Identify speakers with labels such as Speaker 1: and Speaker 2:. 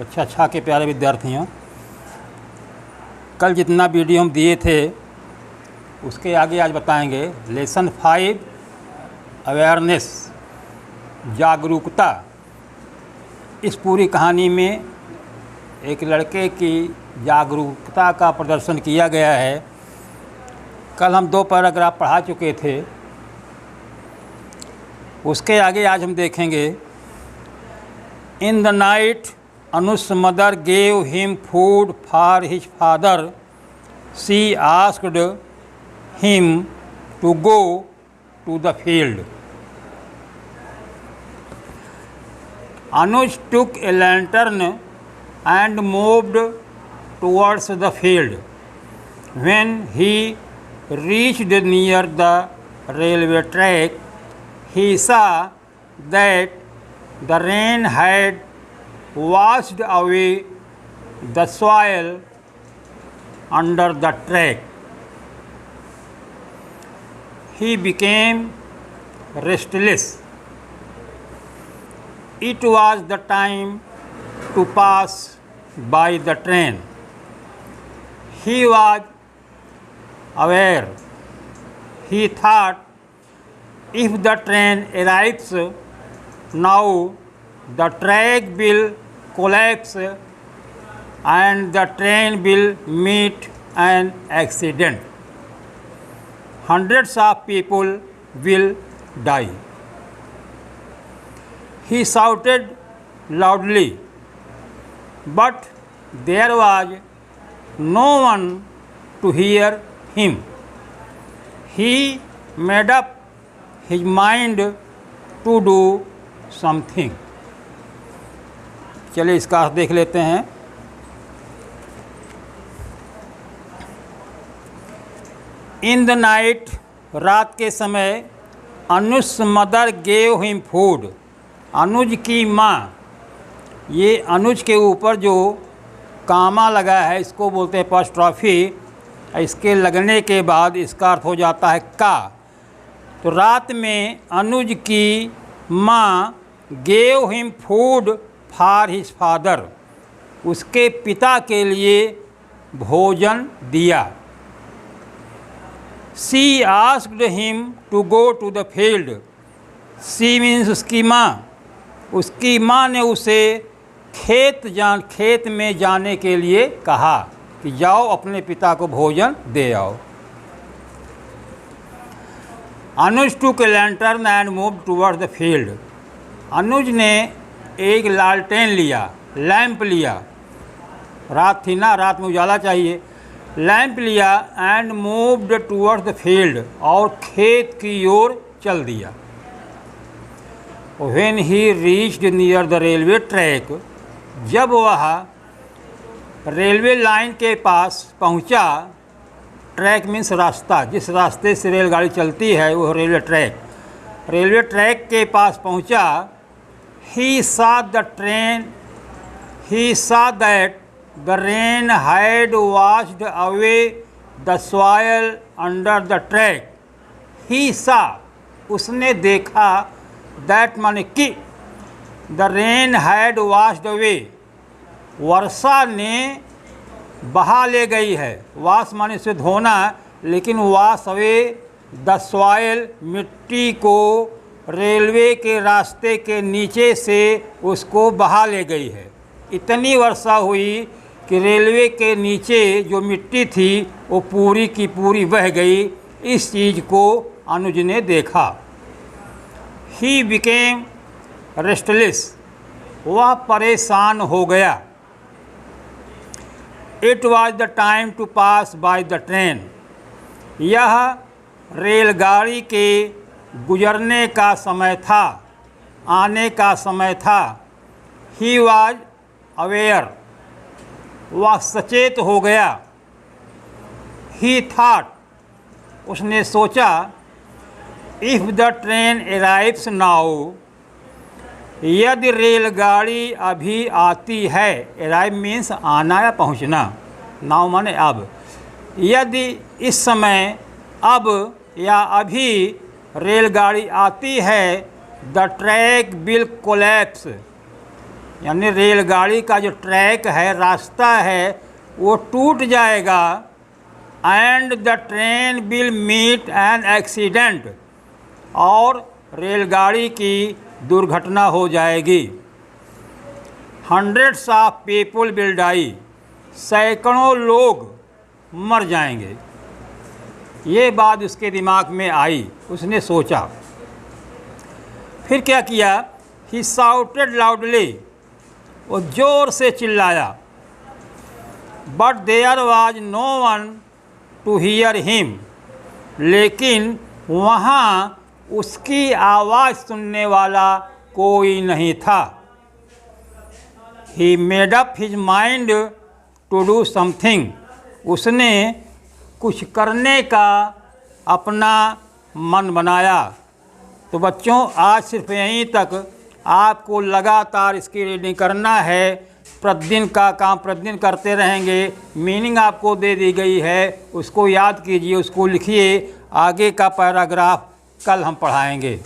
Speaker 1: कक्षा 6 के प्यारे विद्यार्थियों, कल जितना वीडियो हम दिए थे उसके आगे आज बताएंगे। लेसन 5 अवेयरनेस, जागरूकता। इस पूरी कहानी में एक लड़के की जागरूकता का प्रदर्शन किया गया है। कल हम 2 पैराग्राफ पढ़ा चुके थे, उसके आगे आज हम देखेंगे। In the night Anuj mother gave him food for his father, she asked him to go to the field. Anuj took a lantern and moved towards the field. When he reached near the railway track, he saw that the rain had washed away the soil under the track. He became restless. It was the time to pass by the train. He was aware. He thought, if the train arrives now, the track will collapse and the train will meet an accident. Hundreds of people will die. He shouted loudly, but there was no one to hear him. He made up his mind to do something. चलिए इसका अर्थ देख लेते हैं। इन the night, रात के समय, अनुज mother gave him food, अनुज की माँ, ये अनुज के ऊपर जो कामा लगा है इसको बोलते हैं अपॉस्ट्रॉफी। इसके लगने के बाद इसका अर्थ हो जाता है का। तो रात में अनुज की माँ gave him food for his father, उसके पिता के लिए भोजन दिया। She asked him to go to the field, she means उसकी माँ। उसकी माँ ने उसे खेत में जाने के लिए कहा कि जाओ अपने पिता को भोजन दे आओ। Anuj took a lantern and move towards the field. Anuj ने एक लालटेन लिया, लैंप लिया। रात थी ना, रात में उजाला चाहिए। लैंप लिया and moved towards the field, और खेत की ओर चल दिया। When he reached near the railway track, जब वह रेलवे लाइन के पास पहुंचा, ट्रैक मीन्स रास्ता, जिस रास्ते से रेलगाड़ी चलती है वो रेलवे ट्रैक। रेलवे ट्रैक के पास पहुंचा, he saw that the rain had washed away the soil under the track. He saw, उसने देखा, दैट माने कि, the rain had washed away, वर्षा ने बहा ले गई है। वॉश माने से धोना, लेकिन वॉश अवे द सॉइल, मिट्टी को रेलवे के रास्ते के नीचे से उसको बहा ले गई है। इतनी वर्षा हुई कि रेलवे के नीचे जो मिट्टी थी वो पूरी की पूरी बह गई। इस चीज़ को अनुज ने देखा। He became restless, वह परेशान हो गया। It was the time to pass by the train, यह रेलगाड़ी के गुजरने का समय था, आने का समय था। He was aware, वह सचेत हो गया। He thought, उसने सोचा, if the train arrives now, यदि रेलगाड़ी अभी आती है। अराइव मीन्स आना या पहुंचना, नाउ माने अब। यदि इस समय, अब या अभी रेलगाड़ी आती है, द ट्रैक विल कोलैप्स, यानी रेलगाड़ी का जो ट्रैक है, रास्ता है, वो टूट जाएगा and the train will meet an accident, और रेलगाड़ी की दुर्घटना हो जाएगी। Hundreds of people will die, सैकड़ों लोग मर जाएंगे। ये बात उसके दिमाग में आई, उसने सोचा। फिर क्या किया? ही शाउटेड लाउडली, वो ज़ोर से चिल्लाया। But there was no one to hear him, लेकिन वहाँ उसकी आवाज़ सुनने वाला कोई नहीं था। He made up his mind to do something, उसने कुछ करने का अपना मन बनाया। तो बच्चों, आज सिर्फ यहीं तक। आपको लगातार इसकी रीडिंग करना है, प्रतिदिन का काम प्रतिदिन करते रहेंगे। मीनिंग आपको दे दी गई है, उसको याद कीजिए, उसको लिखिए। आगे का पैराग्राफ कल हम पढ़ाएंगे।